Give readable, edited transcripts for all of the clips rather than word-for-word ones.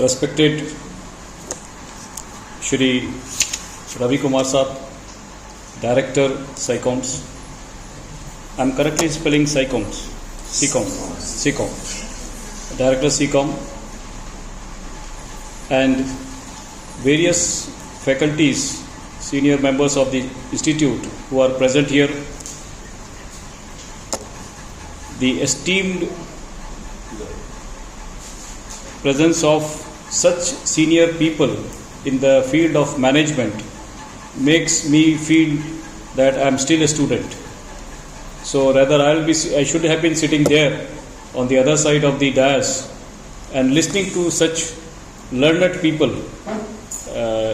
respected Shri Ravi Kumar Saab, Director SICOMS. I am correctly spelling SICOMS. Director SICOM, and various faculties, senior members of the institute who are present here, the esteemed presence of such senior people in the field of management makes me feel that I am still a student. So rather I should have been sitting there on the other side of the dais and listening to such learned people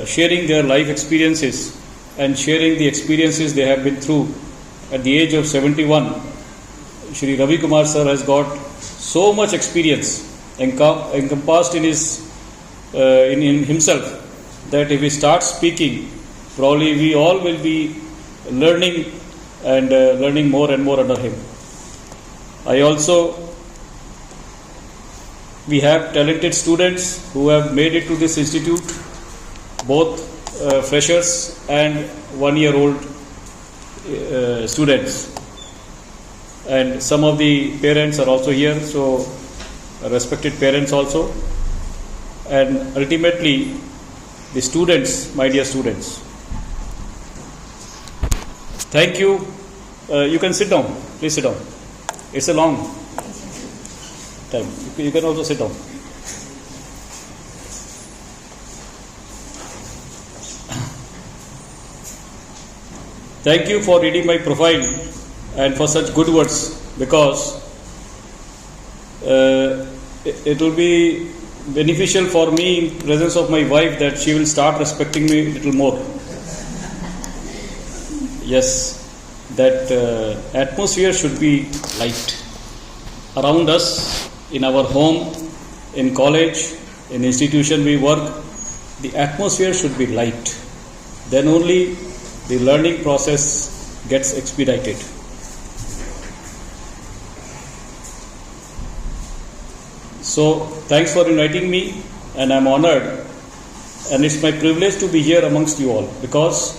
sharing their life experiences and sharing the experiences they have been through. At the age of 71, Shri Ravi Kumar sir has got so much experience encompassed in himself that if he starts speaking, probably we all will be learning and learning more and more under him. We have talented students who have made it to this institute, both freshers and 1-year-old students. And some of the parents are also here, so respected parents also. And ultimately, the students, my dear students. Thank you. You can sit down. Please sit down. It's a long time. You can also sit down. Thank you for reading my profile and for such good words, because it will be beneficial for me in presence of my wife that she will start respecting me a little more. Yes, that atmosphere should be light around us, in our home, in college, in institution we work. The atmosphere should be light. Then only the learning process gets expedited. So thanks for inviting me, and I'm honored, and it's my privilege to be here amongst you all, because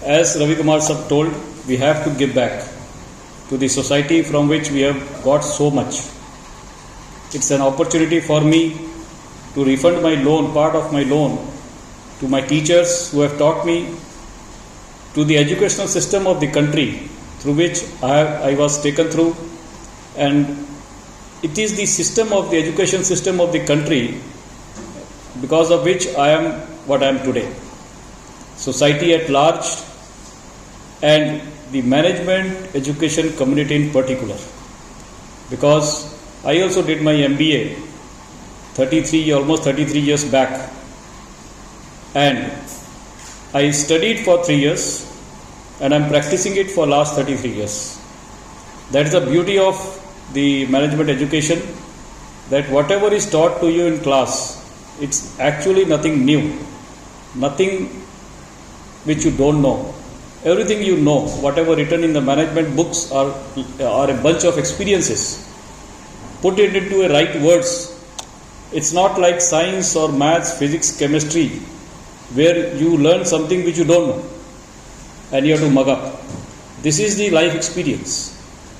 as Ravi Kumar Sab told, we have to give back to the society from which we have got so much. It's an opportunity for me to refund my loan, part of my loan, to my teachers who have taught me, to the educational system of the country through which I was taken through, and it is the system of the education system of the country because of which I am what I am today. Society at large and the management education community in particular, because I also did my MBA almost 33 years back, and I studied for 3 years and I am practicing it for last 33 years. That is the beauty of the management education, that whatever is taught to you in class, it's actually nothing new, nothing which you don't know. Everything you know, whatever written in the management books are a bunch of experiences. Put it into a right words. It's not like science or maths, physics, chemistry, where you learn something which you don't know and you have to mug up. This is the life experience.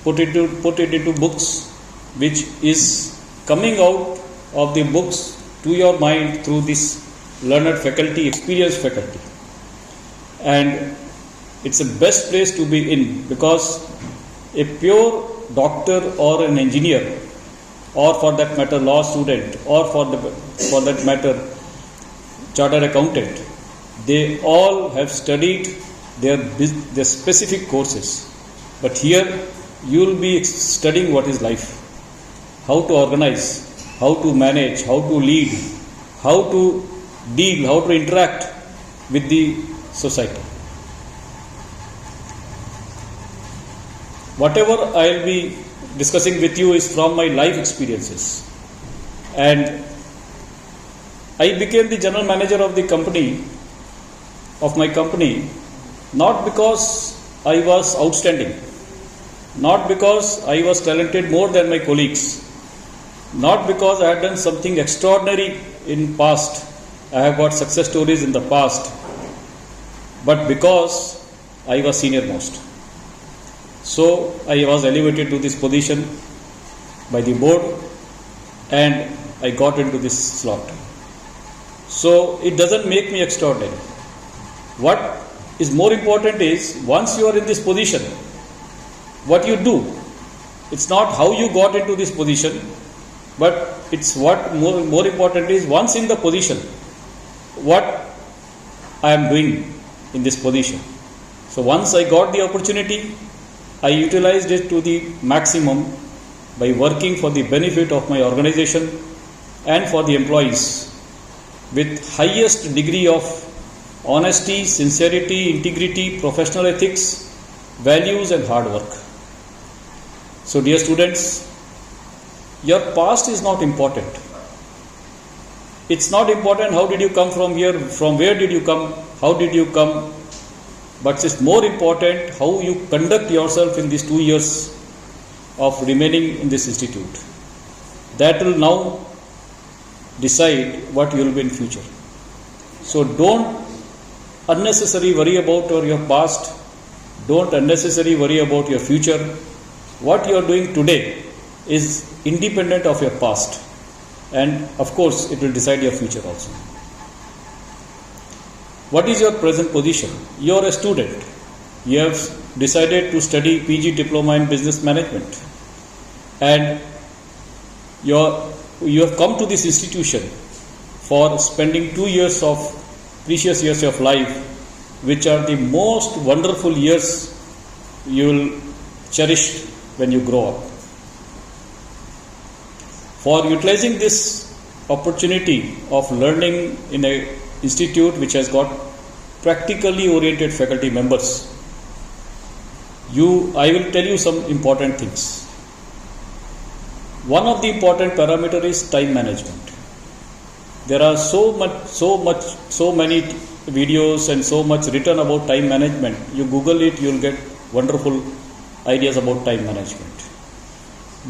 Put it into books, which is coming out of the books to your mind through this learned faculty, experienced faculty. And it's the best place to be in, because a pure doctor or an engineer, or for that matter law student, or for that matter chartered accountant, they all have studied their specific courses. But here you will be studying what is life, how to organize, how to manage, how to lead, how to deal, how to interact with the society. Whatever I will be discussing with you is from my life experiences. And I became the general manager of my company, not because I was outstanding, not because I was talented more than my colleagues, not because I had done something extraordinary in past, I have got success stories in the past, but because I was senior most. So I was elevated to this position by the board and I got into this slot. So it doesn't make me extraordinary. What is more important is, once you are in this position, what you do. It's not how you got into this position, but it's what more important is, once in the position, what I am doing in this position. So once I got the opportunity, I utilized it to the maximum by working for the benefit of my organization and for the employees with highest degree of honesty, sincerity, integrity, professional ethics, values and hard work. So dear students, your past is not important. It's not important how did you come from here, from where did you come, how did you come, but it's more important how you conduct yourself in these 2 years of remaining in this institute. That will now decide what you will be in future. So don't unnecessarily worry about your past, don't unnecessarily worry about your future. What you are doing today is independent of your past, and of course it will decide your future also. What is your present position? You are a student. You have decided to study PG Diploma in Business Management, and you have come to this institution for spending 2 years of precious years of life, which are the most wonderful years you will cherish when you grow up. For utilizing this opportunity of learning in an institute which has got practically oriented faculty members, I will tell you some important things. One of the important parameter is time management. There are so many videos and so much written about time management. You Google it, you will get wonderful ideas about time management.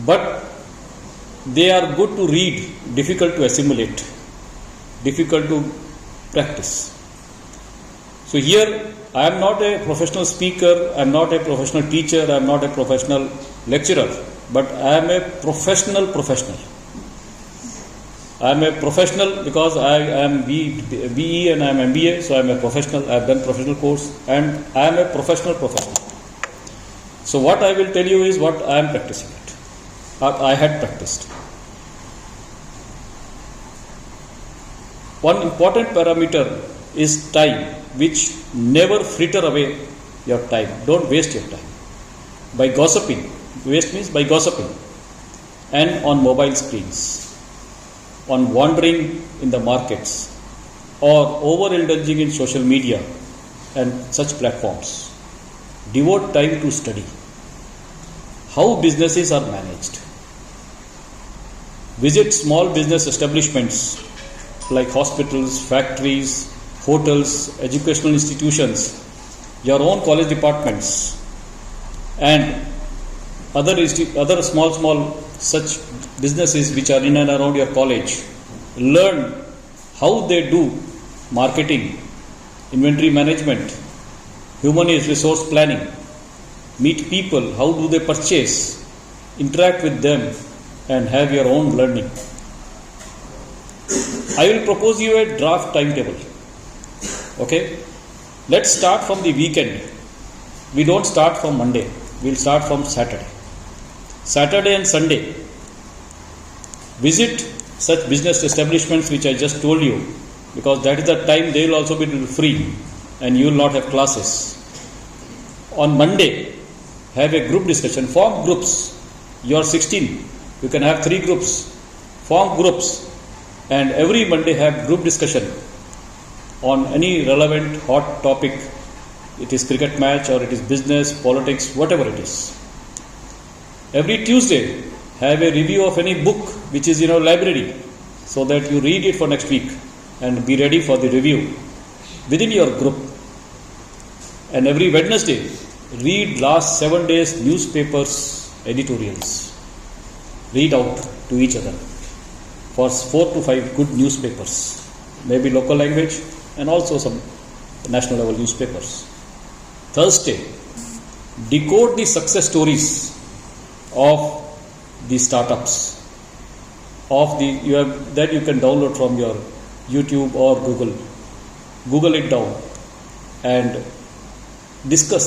But they are good to read, difficult to assimilate, difficult to practice. So here I am not a professional speaker, I am not a professional teacher, I am not a professional lecturer, but I am a professional. I am a professional because I am BE and I am MBA, so I am a professional. I have done professional course and I am a professional. So what I will tell you is what I am practicing it, or I had practiced. One important parameter is time, which never fritter away your time. Don't waste your time by gossiping. Waste means by gossiping and on mobile screens, on wandering in the markets, or overindulging in social media and such platforms. Devote time to study how businesses are managed. Visit small business establishments like hospitals, factories, hotels, educational institutions, your own college departments, and other small such businesses which are in and around your college. Learn how they do marketing, inventory management, human resource planning. Meet people, how do they purchase, interact with them and have your own learning. I will propose you a draft timetable. Okay? Let's start from the weekend. We don't start from Monday. We'll start from Saturday. Saturday and Sunday. Visit such business establishments which I just told you, because that is the time they will also be free and you will not have classes. On Monday, have a group discussion. Form groups. You are 16. You can have 3 groups. Form groups. And every Monday have group discussion on any relevant hot topic. It is cricket match or it is business, politics, whatever it is. Every Tuesday, have a review of any book which is in your library, so that you read it for next week and be ready for the review within your group. And every Wednesday, read last 7 days newspapers, editorials. Read out to each other. for 4 to 5 good newspapers, maybe local language and also some national level newspapers. Thursday, decode the success stories of the startups that you can download from your YouTube or Google it down and discuss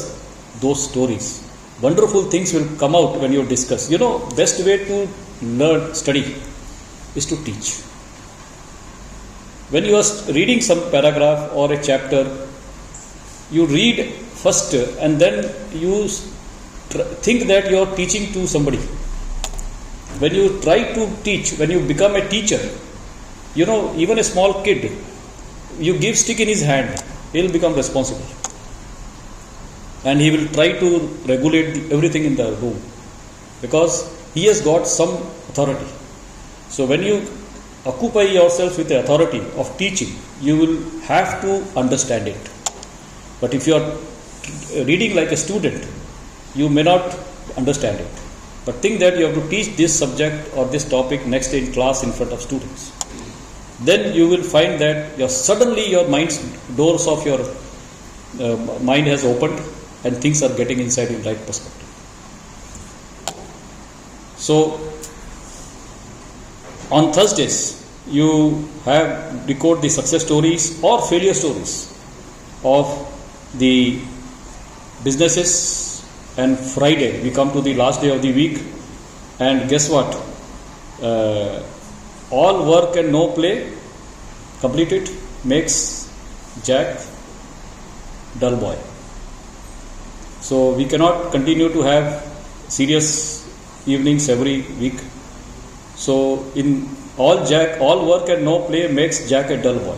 those stories. Wonderful things will come out when you discuss. Best way to study is to teach. When you are reading some paragraph or a chapter, you read first and then you think that you are teaching to somebody. When you try to teach, when you become a teacher, even a small kid, you give stick in his hand, he will become responsible. And he will try to regulate everything in the room because he has got some authority. So when you occupy yourself with the authority of teaching, you will have to understand it. But if you are reading like a student, you may not understand it. But think that you have to teach this subject or this topic next day in class in front of students. Then you will find that suddenly your doors of your mind has opened and things are getting inside in right perspective. So on Thursdays, you have decode the success stories or failure stories of the businesses. And Friday, we come to the last day of the week, and guess what? All work and no play, completed, makes Jack dull boy. So we cannot continue to have serious evenings every week. So in all work and no play makes Jack a dull boy.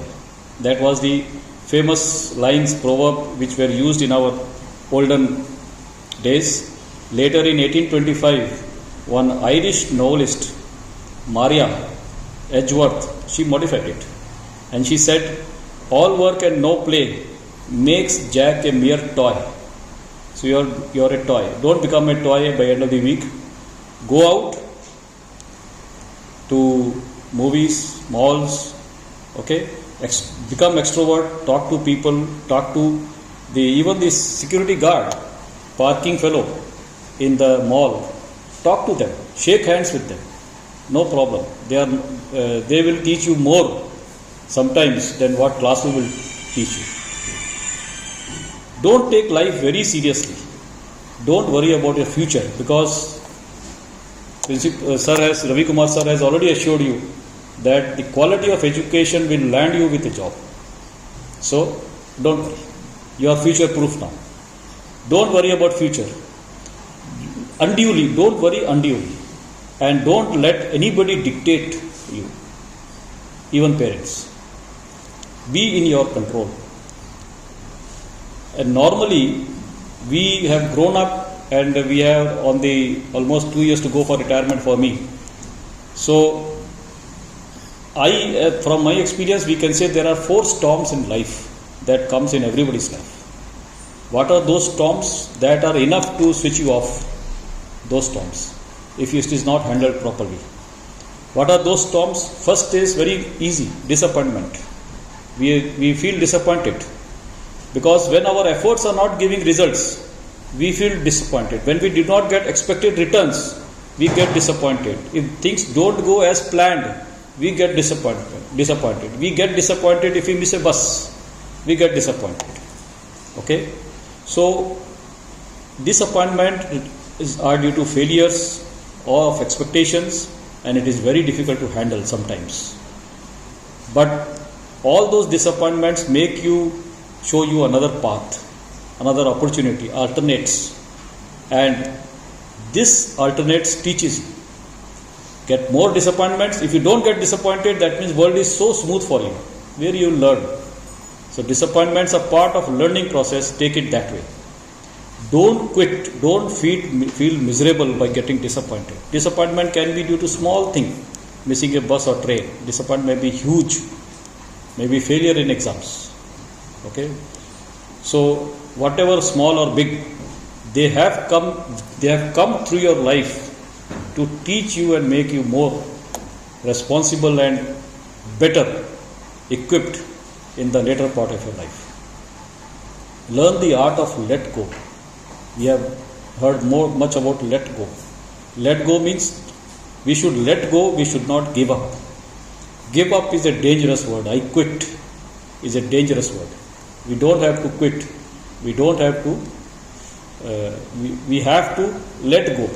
That was the famous lines, proverb, which were used in our olden days. Later in 1825, one Irish novelist, Maria Edgeworth, she modified it and she said, all work and no play makes Jack a mere toy. So you're a toy. Don't become a toy by end of the week. Go out to movies, malls, become extrovert, talk to people, talk to even the security guard, parking fellow in the mall, talk to them, shake hands with them, no problem. They will teach you more sometimes than what classroom will teach you. Don't take life very seriously. Don't worry about your future because Ravi Kumar sir has already assured you that the quality of education will land you with a job. So don't worry. You are future proof now. Don't worry about future. Don't worry unduly. And don't let anybody dictate you. Even parents. Be in your control. And normally, we have grown up and we have almost 2 years to go for retirement for me. So, from my experience, we can say there are 4 storms in life that comes in everybody's life. What are those storms that are enough to switch you off? Those storms, if it is not handled properly. What are those storms? First is very easy, disappointment. We feel disappointed because when our efforts are not giving results, we feel disappointed. When we do not get expected returns, we get disappointed. If things don't go as planned, we get disappointed. We get disappointed if we miss a bus. We get disappointed. Okay? So, disappointment are due to failures or of expectations, and it is very difficult to handle sometimes. But all those disappointments show you another path, another opportunity, alternates. And this alternates teaches you. Get more disappointments. If you don't get disappointed, that means world is so smooth for you. Where you learn. So disappointments are part of learning process. Take it that way. Don't quit. Don't feel miserable by getting disappointed. Disappointment can be due to small thing, missing a bus or train. Disappointment may be huge, maybe failure in exams. Okay. So whatever small or big, they have come through your life to teach you and make you more responsible and better equipped in the later part of your life. Learn the art of let go. We have heard much about let go. Let go means we should let go, we should not give up. Give up is a dangerous word. I quit is a dangerous word. We don't have to quit. We don't have to, we have to let go.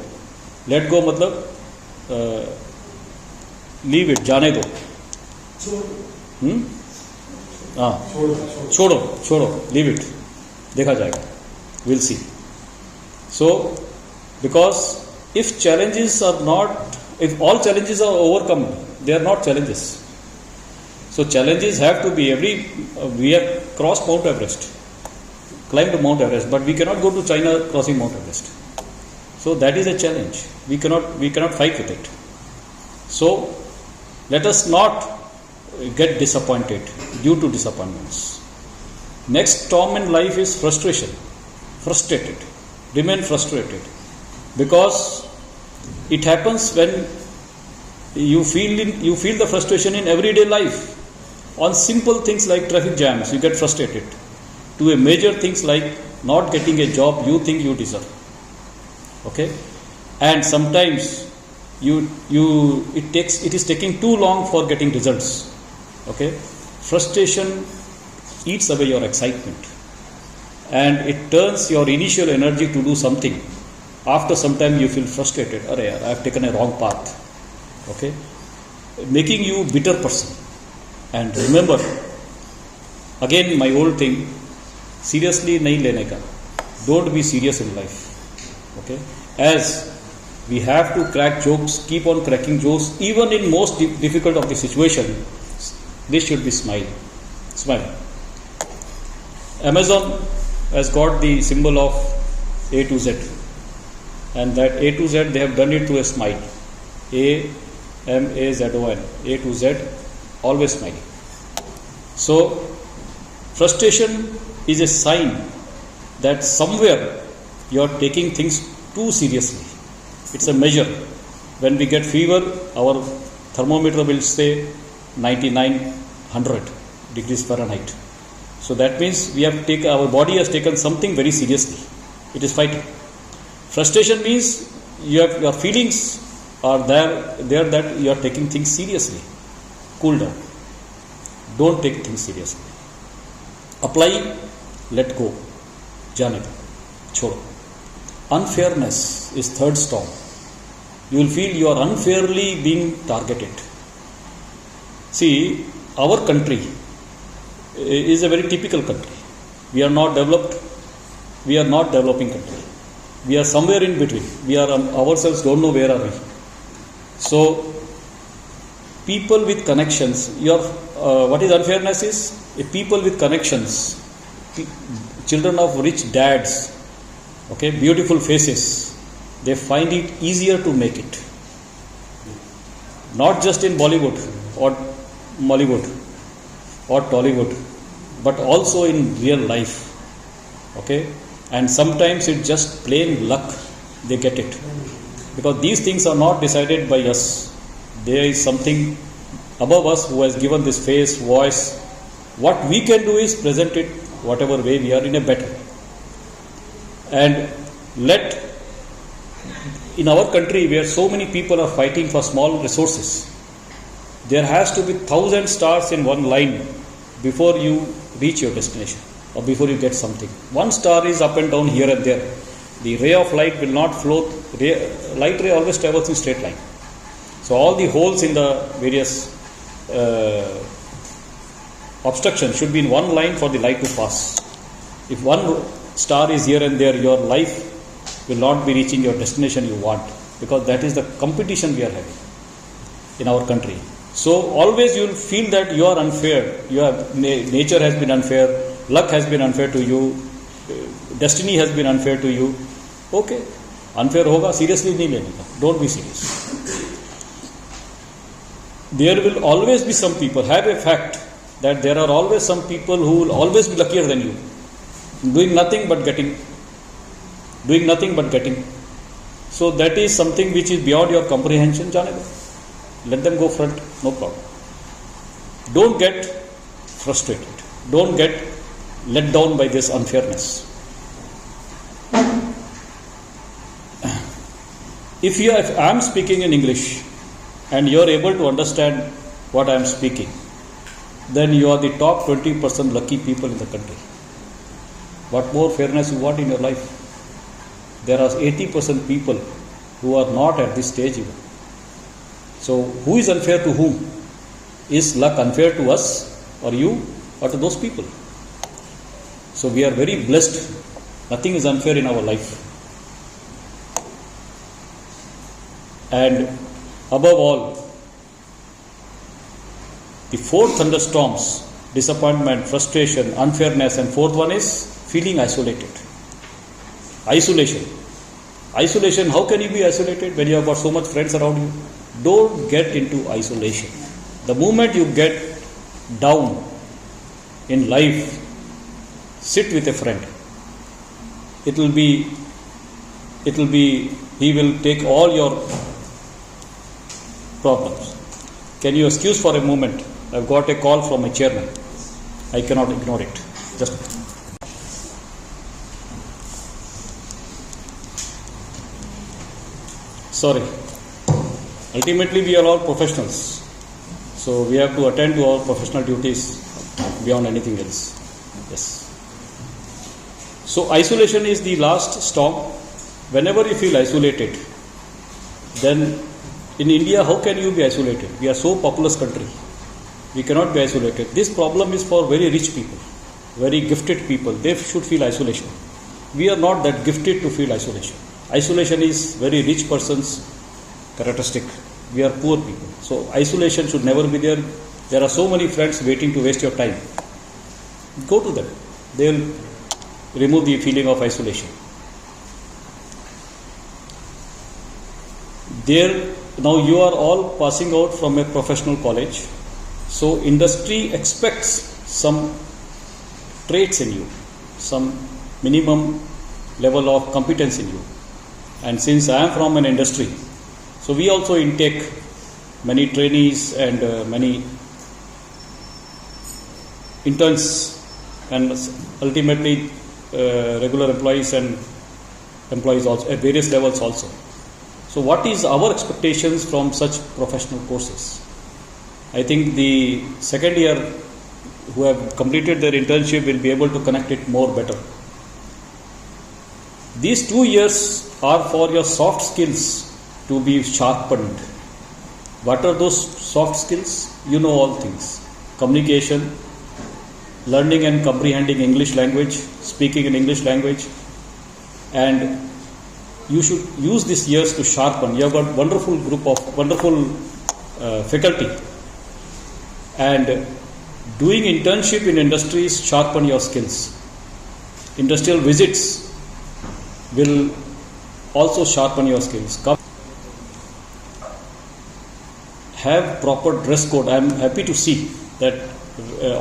Let go matlab, leave it, जाने दो. छोड़ो, leave it. देखा जाएगा. We'll see. So, because if all challenges are overcome, they are not challenges. So challenges have to be we have crossed Mount Everest, climbed Mount Everest, but we cannot go to China crossing Mount Everest. So that is a challenge. We cannot fight with it. So let us not get disappointed due to disappointments. Next storm in life is frustration. Frustrated. Remain frustrated. Because it happens when you feel the frustration in everyday life. On simple things like traffic jams, you get frustrated. To a major things like not getting a job you think you deserve. Okay? And sometimes it is taking too long for getting results. Okay? Frustration eats away your excitement. And it turns your initial energy to do something. After some time you feel frustrated. I have taken a wrong path. Okay? Making you bitter person. And remember, again my old thing, seriously nahi lene ka. Don't be serious in life. Okay? As we have to crack jokes, keep on cracking jokes, even in most difficult of the situation, this should be smile. Amazon has got the symbol of A to Z. And that A to Z, they have done it through a smile. AMAZON, A to Z, always smiling. So, frustration is a sign that somewhere you are taking things too seriously. It's a measure. When we get fever, our thermometer will say 9900 degrees Fahrenheit. So that means our body has taken something very seriously. It is fighting. Frustration means your feelings are there that you are taking things seriously. Cool down. Don't take things seriously. Apply, let go. Jane do. Chodo. Unfairness is third storm. You will feel you are unfairly being targeted. See, our country is a very typical country. We are not developed. We are not developing country. We are somewhere in between. We are ourselves don't know where are we. So, people with connections. What is unfairness is? People with connections, children of rich dads, okay, beautiful faces, they find it easier to make it. Not just in Bollywood or Mollywood or Tollywood, but also in real life. Okay, and sometimes it's just plain luck they get it, because these things are not decided by us. There is something above us who has given this face, voice. What we can do is present it whatever way we are in a better. And in our country where so many people are fighting for small resources, there has to be 1,000 stars in one line before you reach your destination or before you get something. One star is up and down here and there. The ray of light will not flow. Light ray always travels in straight line. So all the holes in the various obstructions should be in one line for the light to pass. If one star is here and there, your life will not be reaching your destination you want, because that is the competition we are having in our country. So always you will feel that you are unfair. Nature has been unfair, luck has been unfair to you, destiny has been unfair to you. Okay, unfair hoga, seriously nahi lene ka. Don't be serious. There will always be some people, have a fact that there are always some people who will always be luckier than you, doing nothing but getting. So that is something which is beyond your comprehension. let them go front, no problem. Don't get frustrated. Don't get let down by this unfairness. If I am speaking in English and you are able to understand what I am speaking, then you are the top 20% lucky people in the country. What more fairness you want in your life? There are 80% people who are not at this stage even. So who is unfair to whom? Is luck unfair to us or you or to those people? So we are very blessed. Nothing is unfair in our life. And above all, the four thunderstorms, disappointment, frustration, unfairness, and fourth one is feeling isolated. Isolation. Isolation, how can you be isolated when you have got so much friends around you? Don't get into isolation. The moment you get down in life, sit with a friend. He will take all your problems. Can you excuse for a moment? I've got a call from my chairman. I cannot ignore it. Just sorry. Ultimately, we are all professionals. So we have to attend to our professional duties beyond anything else. Yes. So isolation is the last storm. Whenever you feel isolated, then in India, how can you be isolated? We are so populous country. We cannot be isolated. This problem is for very rich people, very gifted people. They should feel isolation. We are not that gifted to feel isolation. Isolation is very rich person's characteristic. We are poor people. So isolation should never be there. There are so many friends waiting to waste your time. Go to them. They will remove the feeling of isolation. Now you are all passing out from a professional college. So industry expects some traits in you, some minimum level of competence in you. And since I am from an industry, so we also intake many trainees and many interns and ultimately regular employees and employees also at various levels also. So what is our expectations from such professional courses? I think the second year who have completed their internship will be able to connect it more better. These 2 years are for your soft skills to be sharpened. What are those soft skills? You know all things. Communication, learning and comprehending English language, speaking in English language, and you should use these years to sharpen. You have got wonderful faculty, and doing internship in industries sharpen your skills. Industrial visits will also sharpen your skills. Have proper dress code. I am happy to see that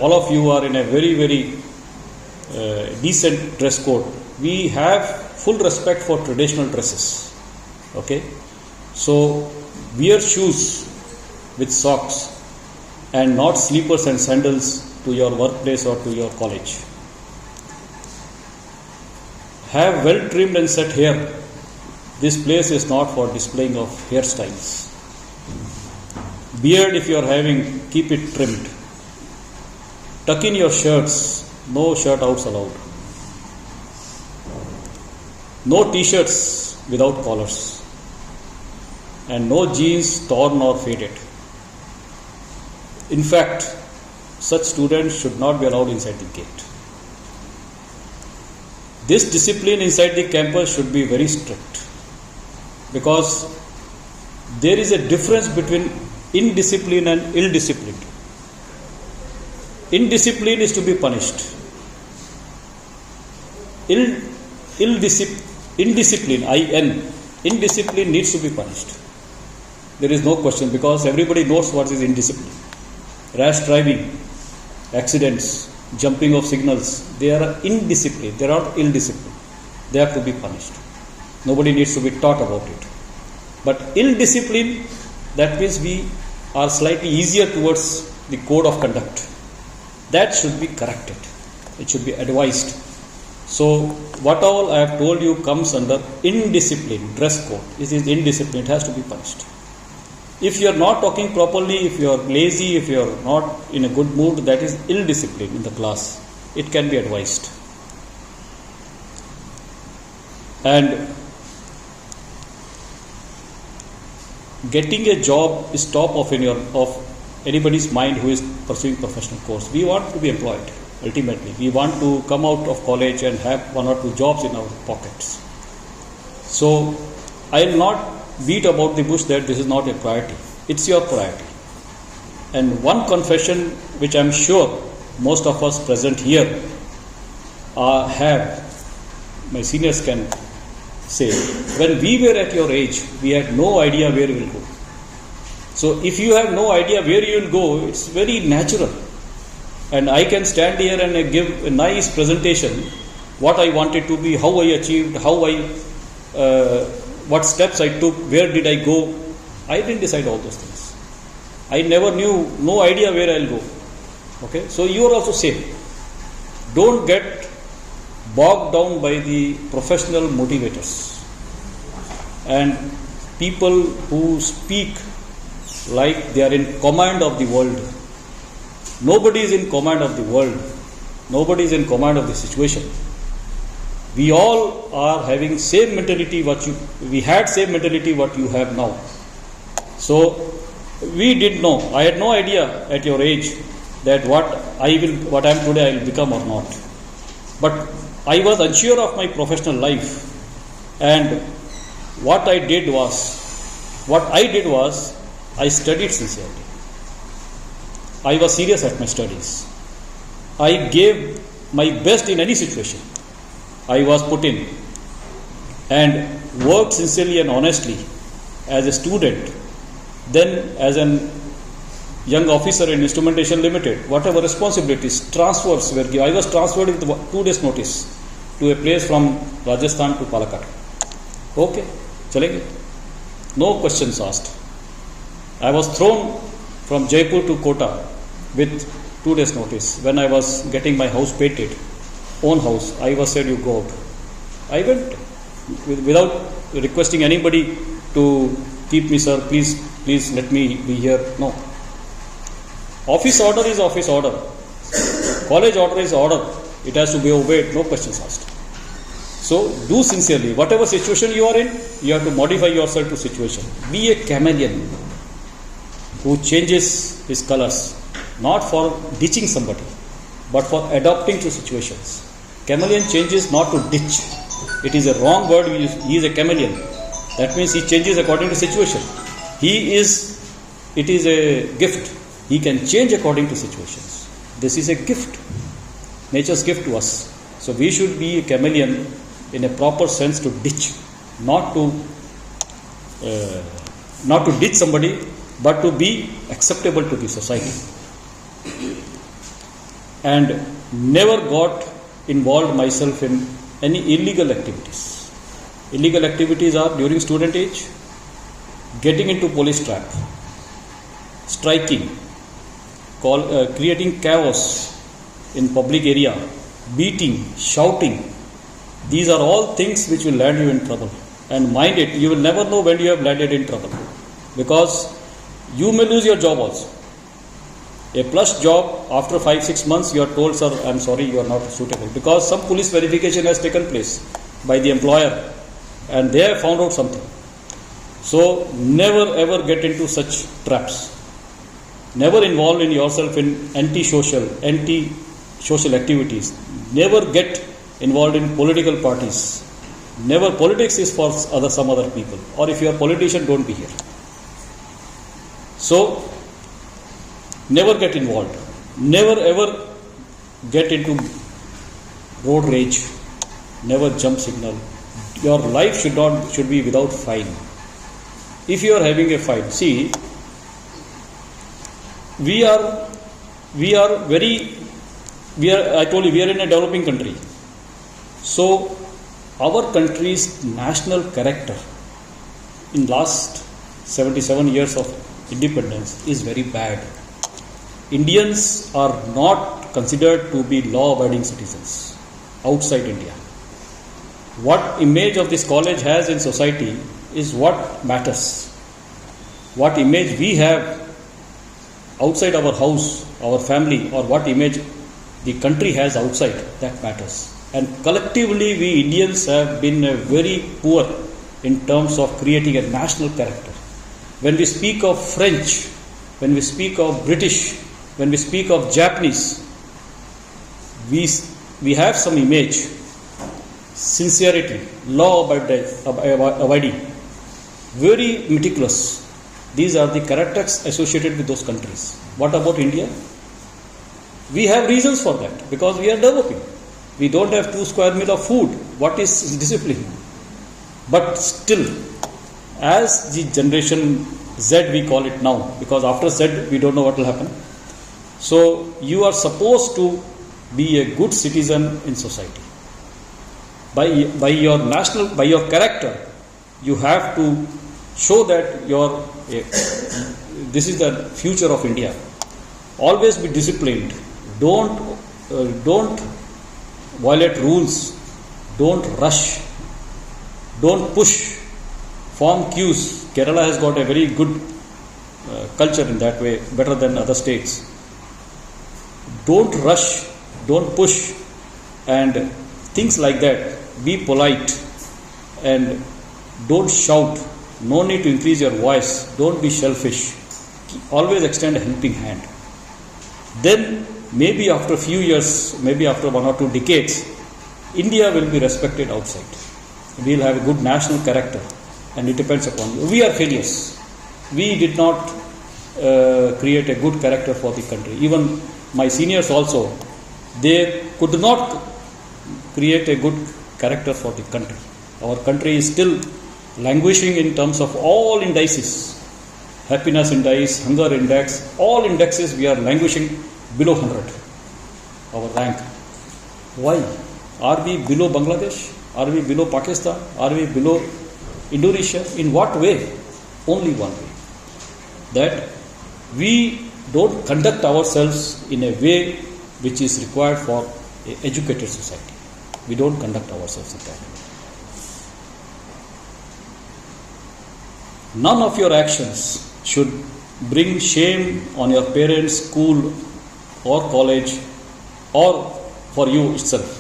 all of you are in a very, very decent dress code. We have full respect for traditional dresses. Okay, so wear shoes with socks and not slippers and sandals to your workplace or to your college. Have well trimmed and set hair. This place is not for displaying of hairstyles. Beard, if you are having, keep it trimmed. Tuck in your shirts. No shirt outs allowed. No t-shirts without collars. And no jeans torn or faded. In fact, such students should not be allowed inside the gate. This discipline inside the campus should be very strict, because there is a difference between indiscipline and ill-discipline. Indiscipline is to be punished. Indiscipline, indiscipline needs to be punished. There is no question, because everybody knows what is indiscipline. Rash driving, accidents, jumping of signals, they are indiscipline. They are not ill-discipline. They have to be punished. Nobody needs to be taught about it. But ill-discipline, that means we are slightly easier towards the code of conduct. That should be corrected. It should be advised. So what all I have told you comes under indiscipline, dress code. This is indiscipline, it has to be punished. If you are not talking properly, if you are lazy, if you are not in a good mood, that is ill discipline in the class. It can be advised. And getting a job is top of anybody's mind who is pursuing professional course. We want to be employed. Ultimately, we want to come out of college and have 1 or 2 jobs in our pockets. So I will not beat about the bush that this is not a priority. It's your priority. And one confession which I am sure most of us present here have, my seniors can say, when we were at your age, we had no idea where we will go. So if you have no idea where you will go, it's very natural. And I can stand here and give a nice presentation, what I wanted to be, how I achieved, what steps I took, where did I go. I didn't decide all those things. I never knew, no idea where I'll go. Okay, so you are also safe. Don't get bogged down by the professional motivators and people who speak like they are in command of the world. Nobody is in command of the world. Nobody is in command of the situation. We all are having same mentality we had same mentality what you have now. So we did know. I had no idea at your age that what I am today I will become or not. But I was unsure of my professional life, and what I did was I studied sincerely. I was serious at my studies. I gave my best in any situation I was put in, and worked sincerely and honestly as a student, then as an young officer in Instrumentation Limited. Whatever responsibilities, transfers were given. I was transferred with 2 days notice to a place from Rajasthan to Palakkad. Okay, chalenge. No questions asked. I was thrown from Jaipur to Kota with 2 days notice. When I was getting my house painted, own house, I was said, you go out. I went without requesting anybody to keep me, sir, please let me be here. No. Office order is office order. College order is order. It has to be obeyed, no questions asked. So do sincerely. Whatever situation you are in, you have to modify yourself to situation. Be a chameleon who changes his colors, not for ditching somebody, but for adapting to situations. Chameleon changes not to ditch. It is a wrong word we use. He is a chameleon. That means he changes according to situation. It is a gift. He can change according to situations. This is a gift. Nature's gift to us. So we should be a chameleon in a proper sense to ditch, not to ditch somebody, but to be acceptable to the society. And never got involved myself in any illegal activities. Illegal activities are during student age, getting into police trap, striking, creating chaos in public area, beating, shouting. These are all things which will land you in trouble. And mind it, you will never know when you have landed in trouble, because you may lose your job also. A plush job, after 5-6 months, you are told, sir, I am sorry, you are not suitable, because some police verification has taken place by the employer and they have found out something. So never ever get into such traps. Never involve in yourself in anti-social activities. Never get involved in political parties. Never. Politics is for some other people. Or if you are a politician, don't be here. So never get involved. Never ever get into road rage. Never jump signal. Your life should be without fine. If you are having a fine, see, I told you, we are in a developing country. So our country's national character in last 77 years of independence is very bad. Indians are not considered to be law-abiding citizens outside India. What image of this college has in society is what matters. What image we have outside our house, our family, or what image the country has outside, that matters. And collectively, we Indians have been very poor in terms of creating a national character. When we speak of French, when we speak of British, when we speak of Japanese, we have some image, sincerity, law-abiding, very meticulous. These are the characters associated with those countries. What about India? We have reasons for that because we are developing. We don't have 2 square meal of food. What is discipline? But still, as the generation Z, we call it now, because after Z we don't know what will happen. So you are supposed to be a good citizen in society. By your character, you have to show that this is the future of India. Always be disciplined. Don't violate rules. Don't rush. Don't push. Form queues. Kerala has got a very good culture in that way, better than other states. Don't rush. Don't push. And things like that. Be polite and don't shout. No need to increase your voice. Don't be selfish. Always extend a helping hand. Then maybe after a few years, maybe after 1 or 2 decades, India will be respected outside. We will have a good national character, and it depends upon you. We are failures. We did not create a good character for the country. Even my seniors also, they could not create a good character for the country. Our country is still languishing in terms of all indices. Happiness index, hunger index, all indexes we are languishing below 100, our rank. Why? Are we below Bangladesh? Are we below Pakistan? Are we below Indonesia? In what way? Only one way. That we don't conduct ourselves in a way which is required for an educated society. We don't conduct ourselves in that way. None of your actions should bring shame on your parents, school or college or for you itself.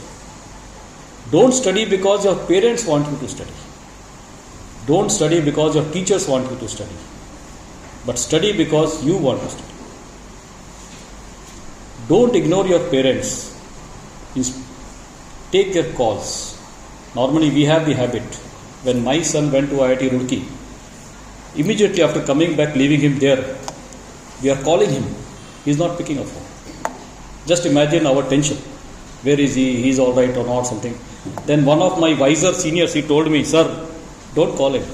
Don't study because your parents want you to study. Don't study because your teachers want you to study. But study because you want to study. Don't ignore your parents. Take their calls. Normally we have the habit. When my son went to IIT Roorkee, immediately after coming back, leaving him there, we are calling him. He is not picking up phone. Just imagine our tension. Where is he? He is all right or not, something. Then one of my wiser seniors, he told me, sir, don't call him.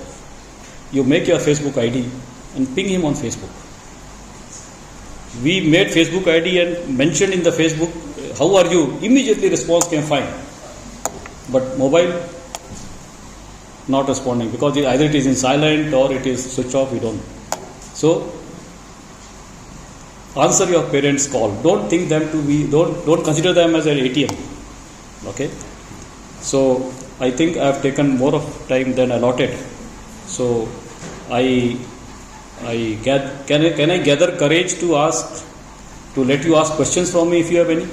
You make your Facebook ID and ping him on Facebook. We made Facebook ID and mentioned in the Facebook, how are you? Immediately response came fine. But mobile, not responding because either it is in silent or it is switch off, we don't know. So, answer your parents' call. Don't think them to be, don't consider them as an ATM. Okay? So, I think I have taken more of time than allotted. So, can I gather courage to let you ask questions from me if you have any?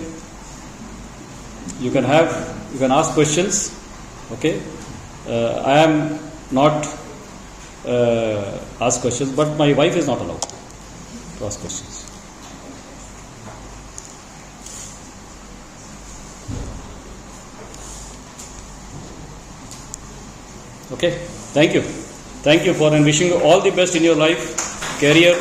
You can ask questions. Okay? I am not ask questions, but my wife is not allowed to ask questions. Okay, thank you for and wishing you all the best in your life, career.